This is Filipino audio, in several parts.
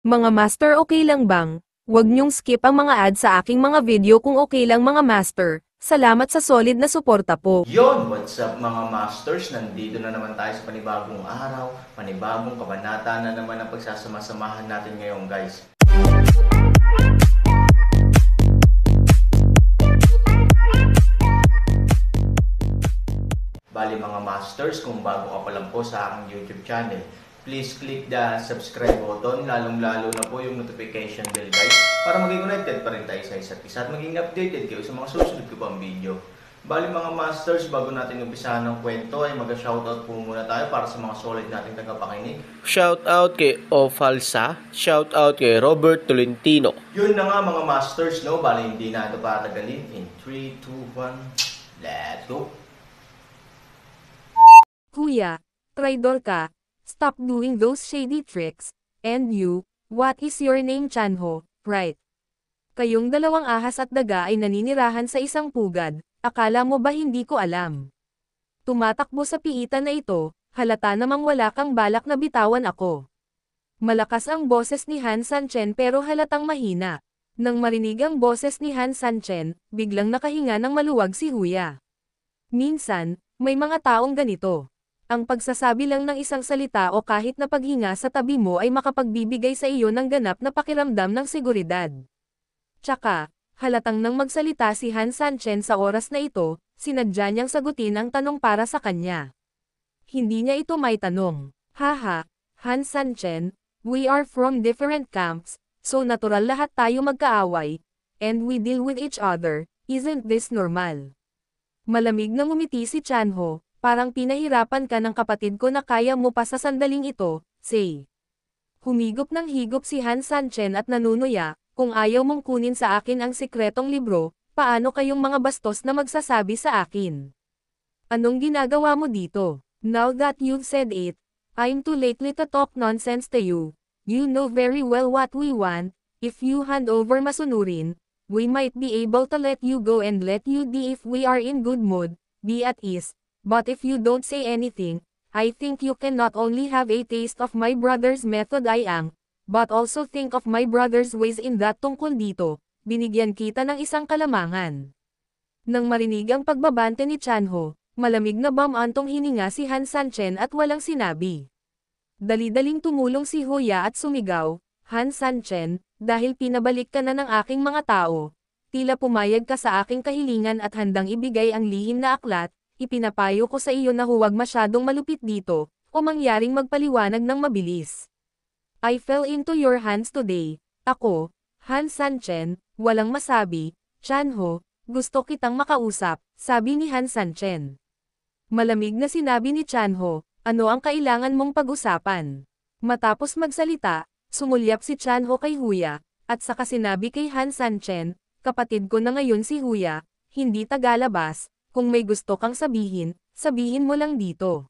Mga master, okay lang bang? Huwag niyong skip ang mga ads sa aking mga video kung okay lang mga master. Salamat sa solid na suporta po. Yon, what's up mga masters? Nandito na naman tayo sa panibagong araw, panibagong kabanata na naman ang pagsasama-samahan natin ngayon, guys. Bali mga masters, kung bago ka pa lang po sa aking YouTube channel, please click the subscribe button, lalong-lalo na po yung notification bell, guys, para maging connected pa rin tayo sa isa't isa at maging updated kayo sa mga susunod ko pang video. Bali mga masters, bago natin umpisahan ng kwento ay mag-shoutout po muna tayo para sa mga solid nating tagapakinig. Shoutout kay Ofalsa, shoutout kay Robert Tolentino. Yun na nga mga masters, no? Bali hindi na ito patagalin. In 3, 2, 1, let's go! Kuya, traidor ka. Stop doing those shady tricks. And you, what is your name, Chanho, right? Kayong dalawang ahas at daga ay naninirahan sa isang pugad. Akala mo ba hindi ko alam? Tumatakbo sa piitan na ito, halata namang wala kang balak na bitawan ako. Malakas ang boses ni Han Sanchen pero halatang mahina. Nang marinig ang boses ni Han Sanchen, biglang nakahinga ng maluwag si Huya. Minsan, may mga taong ganito. Ang pagsasabi lang ng isang salita o kahit na paghinga sa tabi mo ay makapagbibigay sa iyo ng ganap na pakiramdam ng seguridad. Tsaka, halatang nang magsalita si Han Sanchen sa oras na ito, sinadya niyang sagutin ang tanong para sa kanya. Hindi niya ito may tanong. Haha, Han Sanchen, we are from different camps, so natural lahat tayo magkaaway, and we deal with each other, isn't this normal? Malamig na ngumiti si Chanho. Parang pinahirapan ka ng kapatid ko na kaya mo pa sa sandaling ito, say. Humigop ng higop si Han Sanchen at nanunuya, kung ayaw mong kunin sa akin ang sikretong libro, paano kayong mga bastos na magsasabi sa akin? Anong ginagawa mo dito? Now that you've said it, I'm too lately to talk nonsense to you. You know very well what we want. If you hand over Masunurin, we might be able to let you go and let you die if we are in good mood, be at ease. But if you don't say anything, I think you can not only have a taste of my brother's method but also think of my brother's ways in that. Tungkol dito, binigyan kita ng isang kalamangan. Nang marinig ang pagbabante ni Chanho, malamig na bamantong hininga si Han Sanchen at walang sinabi. Dali-daling tumulong si Huya at sumigaw, Han Sanchen, dahil pinabalik ka na ng aking mga tao, tila pumayag ka sa aking kahilingan at handang ibigay ang lihim na aklat. Ipinapayo ko sa iyo na huwag masyadong malupit dito, o mangyaring magpaliwanag ng mabilis. I fell into your hands today. Ako, Han Sanchen, walang masabi. Chanho, gusto kitang makausap, sabi ni Han Sanchen. Malamig na sinabi ni Chanho, ano ang kailangan mong pag-usapan? Matapos magsalita, sumulyap si Chanho kay Huya, at saka sinabi kay Han Sanchen, kapatid ko na ngayon si Huya, hindi tagalabas. Kung may gusto kang sabihin, sabihin mo lang dito.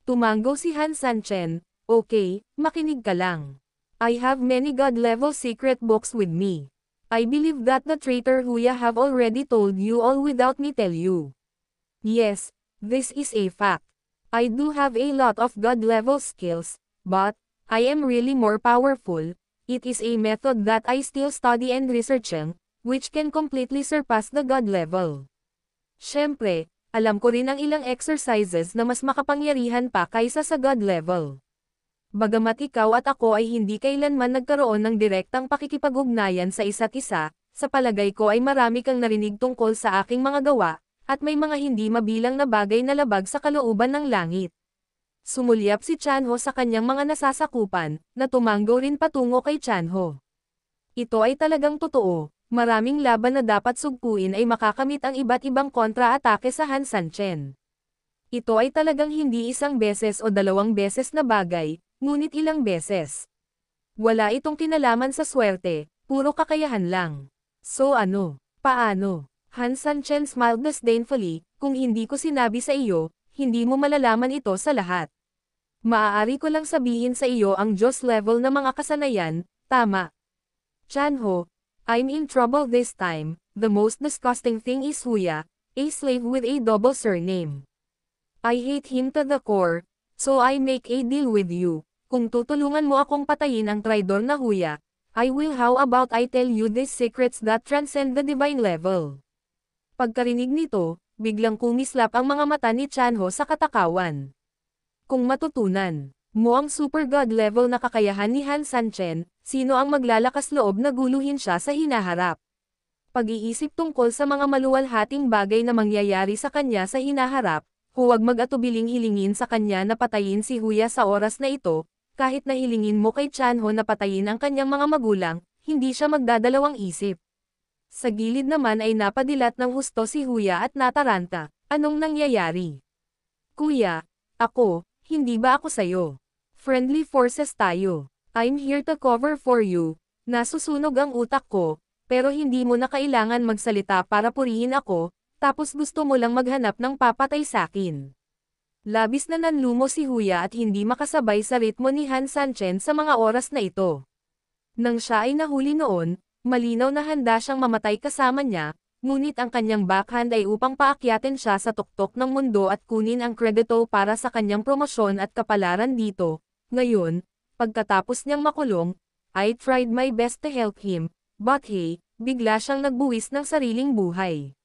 Tumango si Han Sanchen, okay, makinig ka lang. I have many God-level secret books with me. I believe that the traitor Huya have already told you all without me tell you. Yes, this is a fact. I do have a lot of God-level skills, but I am really more powerful. It is a method that I still study and researching, which can completely surpass the God level. Siyempre, alam ko rin ang ilang exercises na mas makapangyarihan pa kaysa sa God level. Bagamat ikaw at ako ay hindi kailanman nagkaroon ng direktang pakikipag-ugnayan sa isa't isa, sa palagay ko ay marami kang narinig tungkol sa aking mga gawa, at may mga hindi mabilang na bagay na labag sa kalooban ng langit. Sumulyap si Chanho sa kanyang mga nasasakupan, na tumango rin patungo kay Chanho. Ito ay talagang totoo. Maraming laban na dapat sugpuin ay makakamit ang iba't ibang kontra-atake sa Han Sanchen. Ito ay talagang hindi isang beses o dalawang beses na bagay, ngunit ilang beses. Wala itong kinalaman sa swerte, puro kakayahan lang. So ano? Paano? Han Sanchen smiled disdainfully, kung hindi ko sinabi sa iyo, hindi mo malalaman ito sa lahat. Maaari ko lang sabihin sa iyo ang Diyos level na mga kasanayan, tama. Chanho, I'm in trouble this time. The most disgusting thing is Huya, a slave with a double surname. I hate him to the core, so I make a deal with you. Kung tutulungan mo akong patayin ang traidor na Huya, I will. How about I tell you these secrets that transcend the divine level? Pagkarinig nito, biglang kumislap ang mga mata ni Chanho sa katakawan. Kung matutunan mo ang super god level na kakayahan ni Han Sanchen, sino ang maglalakas loob na guluhin siya sa hinaharap? Pag-iisip tungkol sa mga maluwalhating bagay na mangyayari sa kanya sa hinaharap, huwag mag-atubiling hilingin sa kanya na patayin si Huya sa oras na ito, kahit na hilingin mo kay Chanho na patayin ang kanyang mga magulang, hindi siya magdadalawang isip. Sa gilid naman ay napadilat ng husto si Huya at nataranta. Anong nangyayari? Kuya, ako, hindi ba ako sayo? Friendly forces tayo. I'm here to cover for you. Nasusunog ang utak ko, pero hindi mo na kailangan magsalita para purihin ako, tapos gusto mo lang maghanap ng papatay sakin. Labis na nanlumo si Huya at hindi makasabay sa ritmo ni Han Sanchen sa mga oras na ito. Nang siya ay nahuli noon, malinaw na handa siyang mamatay kasama niya, ngunit ang kanyang backhand ay upang paakyatin siya sa tuktok ng mundo at kunin ang kredito para sa kanyang promosyon at kapalaran dito. Ngayon, pagkatapos niyang makulong, I tried my best to help him, but hey, bigla siyang nagbuwis ng sariling buhay.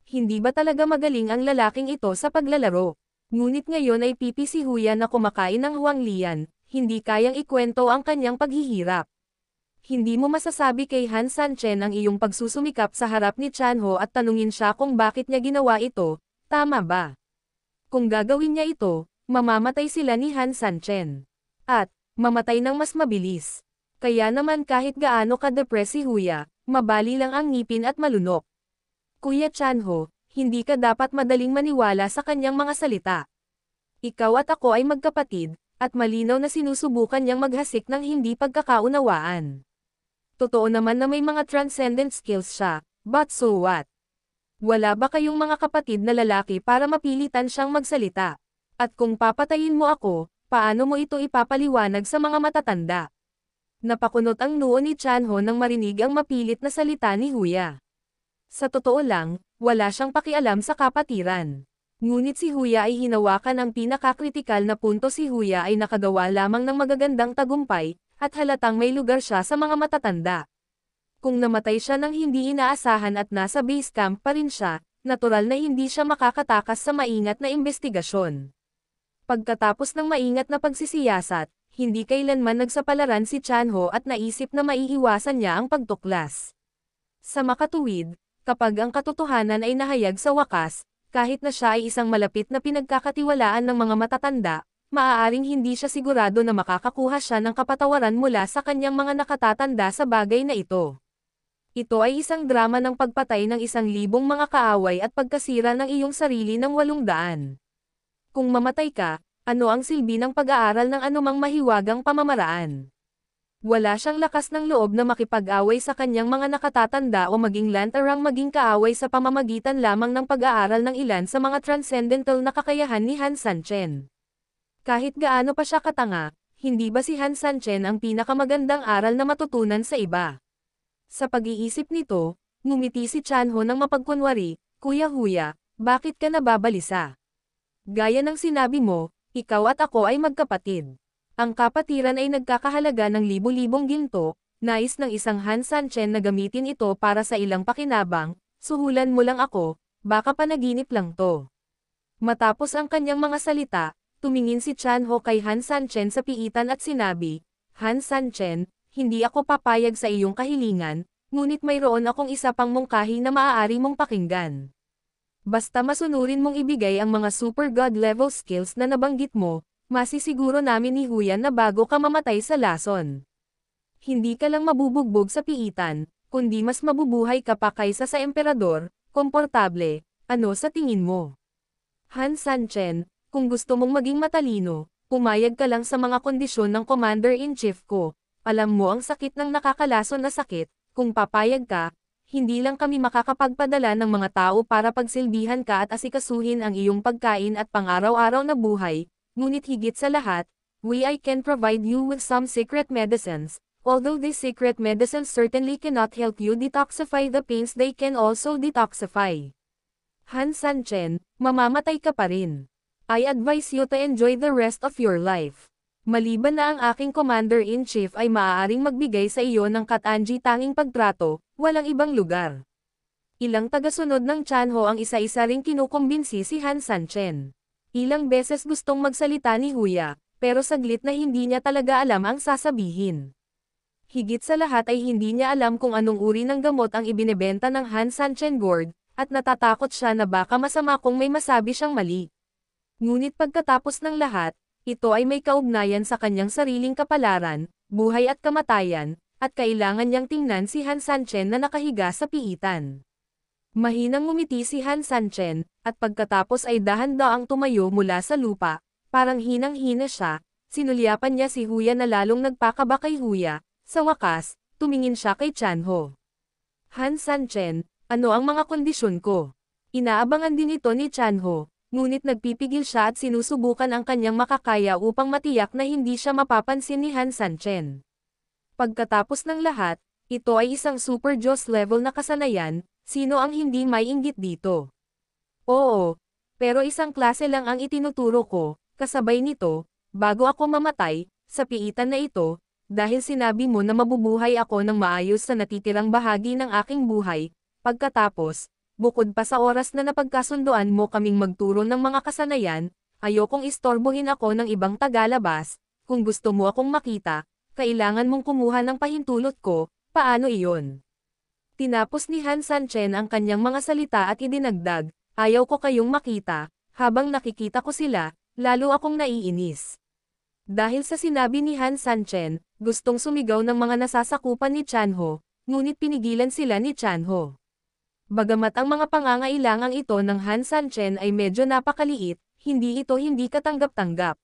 Hindi ba talaga magaling ang lalaking ito sa paglalaro? Ngunit ngayon ay pipi si Huya na kumakain ng huanglian, hindi kayang ikwento ang kanyang paghihirap. Hindi mo masasabi kay Han Sanchen ang iyong pagsusumikap sa harap ni Chanho at tanungin siya kung bakit niya ginawa ito, tama ba? Kung gagawin niya ito, mamamatay sila ni Han Sanchen. At, mamatay ng mas mabilis. Kaya naman kahit gaano ka-depress si Huya, mabali lang ang ngipin at malunok. Kuya Chanho, hindi ka dapat madaling maniwala sa kanyang mga salita. Ikaw at ako ay magkapatid, at malinaw na sinusubukan niyang maghasik ng hindi pagkakaunawaan. Totoo naman na may mga transcendent skills siya, but so what? Wala ba kayong mga kapatid na lalaki para mapilitan siyang magsalita? At kung papatayin mo ako, paano mo ito ipapaliwanag sa mga matatanda? Napakunot ang noo ni Chanho nang marinig ang mapilit na salita ni Huya. Sa totoo lang, wala siyang pakialam sa kapatiran. Ngunit si Huya ay hinawakan ang pinakakritikal na punto. Si Huya ay nakagawa lamang ng magagandang tagumpay, at halatang may lugar siya sa mga matatanda. Kung namatay siya ng hindi inaasahan at nasa base camp pa rin siya, natural na hindi siya makakatakas sa maingat na investigasyon. Pagkatapos ng maingat na pagsisiyasat, hindi kailanman nagsapalaran si Chanho at naisip na maiiwasan niya ang pagtuklas. Sa makatuwid, kapag ang katotohanan ay nahayag sa wakas, kahit na siya ay isang malapit na pinagkakatiwalaan ng mga matatanda, maaaring hindi siya sigurado na makakakuha siya ng kapatawaran mula sa kanyang mga nakatatanda sa bagay na ito. Ito ay isang drama ng pagpatay ng 1,000 mga kaaway at pagkasira ng iyong sarili ng 800. Kung mamatay ka, ano ang silbi ng pag-aaral ng anumang mahiwagang pamamaraan? Wala siyang lakas ng loob na makipag-away sa kanyang mga nakatatanda o maging lantarang maging kaaway sa pamamagitan lamang ng pag-aaral ng ilan sa mga transcendental na kakayahan ni Han Sanchen. Kahit gaano pa siya katanga, hindi ba si Han Sanchen ang pinakamagandang aral na matutunan sa iba? Sa pag-iisip nito, ngumiti si Chanho ng mapagkunwari, Kuya Huya, bakit ka nababalisa? Gaya ng sinabi mo, ikaw at ako ay magkapatid. Ang kapatiran ay nagkakahalaga ng libu-libong ginto, nais ng isang Han Sanchen na gamitin ito para sa ilang pakinabang, suhulan mo lang ako, baka panaginip lang to. Matapos ang kanyang mga salita, tumingin si Chanho kay Han Sanchen sa piitan at sinabi, Han Sanchen, hindi ako papayag sa iyong kahilingan, ngunit mayroon akong isa pang mungkahi na maaari mong pakinggan. Basta masunurin mong ibigay ang mga super god level skills na nabanggit mo, masisiguro namin ni Huya na bago ka mamatay sa lason. Hindi ka lang mabubugbog sa piitan, kundi mas mabubuhay ka pa kaysa sa emperador, komportable, ano sa tingin mo? Han Sanchen, kung gusto mong maging matalino, pumayag ka lang sa mga kondisyon ng Commander-in-Chief ko. Alam mo ang sakit ng nakakalason na sakit, kung papayag ka, hindi lang kami makakapagpadala ng mga tao para pagsilbihan ka at asikasuhin ang iyong pagkain at pang-araw-araw na buhay, ngunit higit sa lahat, I can provide you with some secret medicines. Although these secret medicines certainly cannot help you detoxify the pains, they can also detoxify. Han Sanchen, mamamatay ka pa rin. I advise you to enjoy the rest of your life. Maliban na ang aking commander-in-chief ay maaaring magbigay sa iyo ng katangi-tanging pagtrato, walang ibang lugar. Ilang tagasunod ng Chanho ang isa-isa ring kinukumbinsi si Han Sanchen. Ilang beses gustong magsalita ni Huya, pero saglit na hindi niya talaga alam ang sasabihin. Higit sa lahat ay hindi niya alam kung anong uri ng gamot ang ibinebenta ng Han Sanchen Gourd, at natatakot siya na baka masama kung may masabi siyang mali. Ngunit pagkatapos ng lahat, ito ay may kaugnayan sa kanyang sariling kapalaran, buhay at kamatayan, at kailangan niyang tingnan si Han Sanchen na nakahiga sa piitan. Mahinang ngumiti si Han Sanchen, at pagkatapos ay dahan-daang tumayo mula sa lupa, parang hinang-hina siya, sinulyapan niya si Huya na lalong nagpakaba kay Huya, sa wakas, tumingin siya kay Chanho. Han Sanchen, ano ang mga kondisyon ko? Inaabangan din ito ni Chanho. Ngunit nagpipigil siya at sinusubukan ang kanyang makakaya upang matiyak na hindi siya mapapansin ni Han Sanchen. Pagkatapos ng lahat, ito ay isang Super Diyos level na kasanayan, sino ang hindi may inggit dito? Oo, pero isang klase lang ang itinuturo ko, kasabay nito, bago ako mamatay, sa piitan na ito, dahil sinabi mo na mabubuhay ako ng maayos sa natitirang bahagi ng aking buhay, pagkatapos, bukod pa sa oras na napagkasundoan mo kaming magturo ng mga kasanayan, ayokong istorbohin ako ng ibang tagalabas, kung gusto mo akong makita, kailangan mong kumuha ng pahintulot ko, paano iyon? Tinapos ni Han Sanchen ang kanyang mga salita at idinagdag, ayaw ko kayong makita, habang nakikita ko sila, lalo akong naiinis. Dahil sa sinabi ni Han Sanchen, gustong sumigaw ng mga nasasakupan ni Chanho, ngunit pinigilan sila ni Chanho. Bagamat ang mga pangangailangang ito ng Han Sanchen ay medyo napakaliit, hindi ito hindi katanggap-tanggap.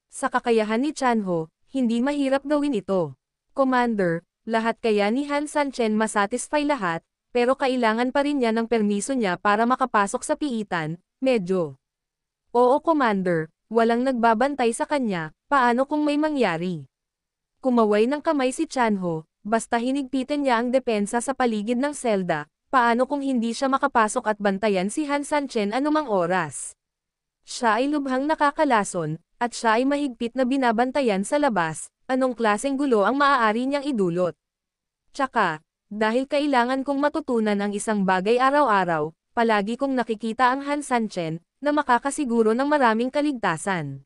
Sa kakayahan ni Chanho, hindi mahirap gawin ito. Commander, lahat kaya ni Han Sanchen masatisfy lahat, pero kailangan pa rin niya ng permiso niya para makapasok sa piitan, medyo. Oo Commander, walang nagbabantay sa kanya, paano kung may mangyari? Kumaway ng kamay si Chanho, basta hinigpitan niya ang depensa sa paligid ng selda. Paano kung hindi siya makapasok at bantayan si Han Sanchen anumang oras? Siya ay lubhang nakakalason, at siya ay mahigpit na binabantayan sa labas, anong klaseng gulo ang maaari niyang idulot? Tsaka, dahil kailangan kong matutunan ang isang bagay araw-araw, palagi kong nakikita ang Han Sanchen, na makakasiguro ng maraming kaligtasan.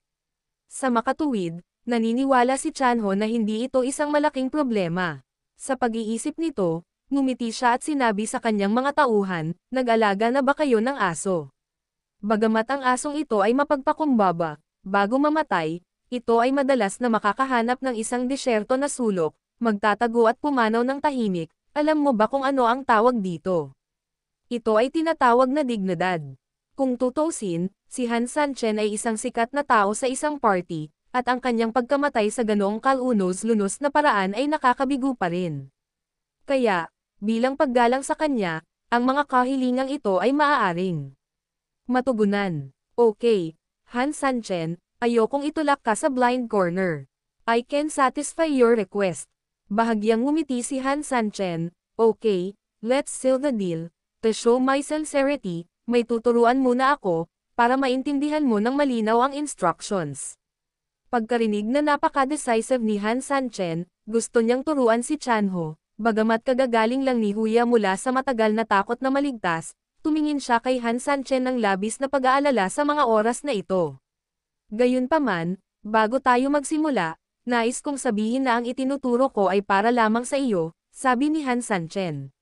Sa makatuwid, naniniwala si Chanho na hindi ito isang malaking problema. Sa pag-iisip nito, ngumiti siya at sinabi sa kanyang mga tauhan, nag-alaga na ba kayo ng aso? Bagamat ang asong ito ay mapagpakumbaba, bago mamatay, ito ay madalas na makakahanap ng isang disyerto na sulok, magtatago at pumanaw ng tahimik, alam mo ba kung ano ang tawag dito? Ito ay tinatawag na dignidad. Kung tutusin, si Han Sanchen ay isang sikat na tao sa isang party, at ang kanyang pagkamatay sa ganoong kalunos-lunos na paraan ay nakakabigo pa rin. Kaya, bilang paggalang sa kanya, ang mga kahilingang ito ay maaaring matugunan. Okay, Han Sanchen, ayokong itulak ka sa blind corner. I can satisfy your request. Bahagyang ngumiti si Han Sanchen, okay, let's seal the deal. To show my sincerity, may tuturuan muna ako, para maintindihan mo ng malinaw ang instructions. Pagkarinig na napaka-decisive ni Han Sanchen, gusto niyang turuan si Chanho. Bagamat kagagaling lang ni Huya mula sa matagal na takot na maligtas, tumingin siya kay Han Sanchen ng labis na pag-aalala sa mga oras na ito. Gayunpaman, bago tayo magsimula, nais kong sabihin na ang itinuturo ko ay para lamang sa iyo, sabi ni Han Sanchen.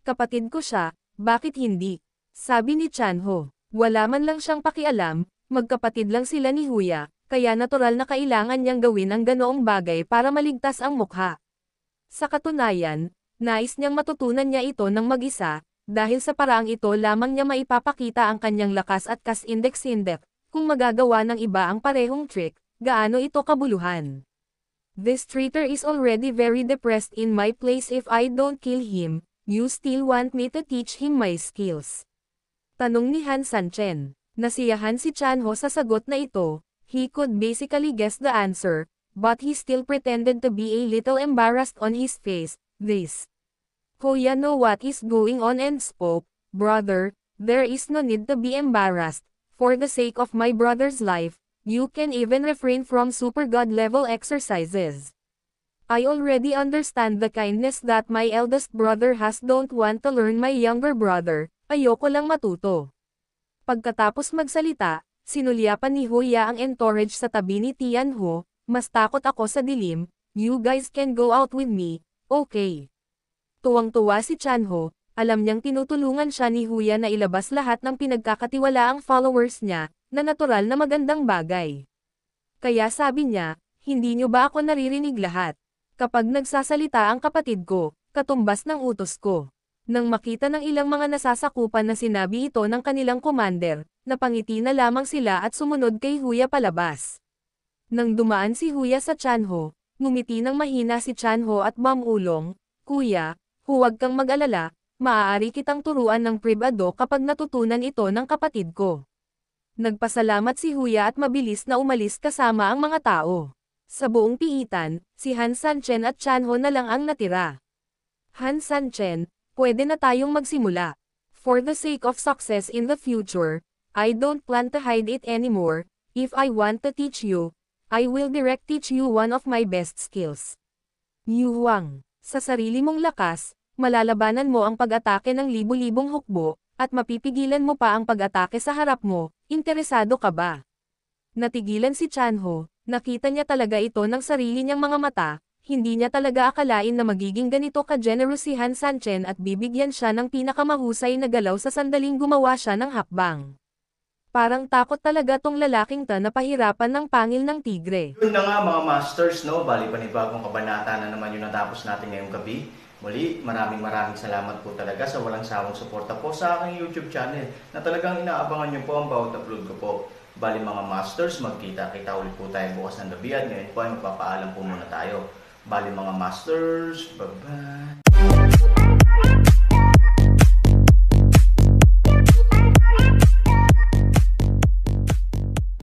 Kapatid ko siya, bakit hindi? Sabi ni Chanho. Wala man lang siyang pakialam, magkapatid lang sila ni Huya, kaya natural na kailangan niyang gawin ang ganoong bagay para maligtas ang mukha. Sa katunayan, nais niyang matutunan niya ito ng mag-isa, dahil sa paraang ito lamang niya maipapakita ang kanyang lakas at kas-index. Kung magagawa ng iba ang parehong trick, gaano ito kabuluhan. This traitor is already very depressed in my place. If I don't kill him, you still want me to teach him my skills? Tanong ni Han Sanchen. Nasiyahan si Chanho sa sagot na ito. He could basically guess the answer, but he still pretended to be a little embarrassed on his face. This Huya know what is going on and spoke, brother, there is no need to be embarrassed. For the sake of my brother's life, You can even refrain from super god level exercises. I already understand the kindness that my eldest brother has. Don't want to learn my younger brother, ayoko lang matuto. Pagkatapos magsalita, sinulyapan ni Huya ang entourage sa tabi ni Tianho. Mas takot ako sa dilim, you guys can go out with me, okay. Tuwang-tuwa si Chanho, alam niyang tinutulungan siya ni Huya na ilabas lahat ng pinagkakatiwalaang followers niya, na natural na magandang bagay. Kaya sabi niya, hindi niyo ba ako naririnig lahat? Kapag nagsasalita ang kapatid ko, katumbas ng utos ko. Nang makita ng ilang mga nasasakupan na sinabi ito ng kanilang commander, napangiti na lamang sila at sumunod kay Huya palabas. Nang dumaan si Huya sa Chanho, ngumiti ng mahina si Chanho at mamulong, Kuya, huwag kang mag-alala, maaari kitang turuan ng privado kapag natutunan ito ng kapatid ko. Nagpasalamat si Huya at mabilis na umalis kasama ang mga tao. Sa buong piitan, si Han Sanchen at Chanho na lang ang natira. Han Sanchen, pwede na tayong magsimula. For the sake of success in the future, I don't plan to hide it anymore. If I want to teach you, I will direct teach you one of my best skills. Yu Huang, sa sarili mong lakas, malalabanan mo ang pag-atake ng libu-libong hukbo, at mapipigilan mo pa ang pag-atake sa harap mo. Interesado ka ba? Natigilan si Chanho, nakita niya talaga ito ng sarili niyang mga mata, hindi niya talaga akalain na magiging ganito ka-generous si Han Sanchen at bibigyan siya ng pinakamahusay na galaw sa sandaling gumawa siya ng hakbang. Parang takot talaga tong lalaking ta na pahirapan ng pangil ng tigre. Yun na nga mga masters, no? Bali panibagong kabanata na naman yung natapos natin ngayong gabi. Muli, maraming salamat po talaga sa walang sawang suporta po sa aking YouTube channel na talagang inaabangan niyo po ang bawat upload ko po. Bali mga masters, magkita-kita ulit po tayo bukas ng gabi at ngayon po ay magpapaalam po muna tayo. Bali mga masters, bye-bye!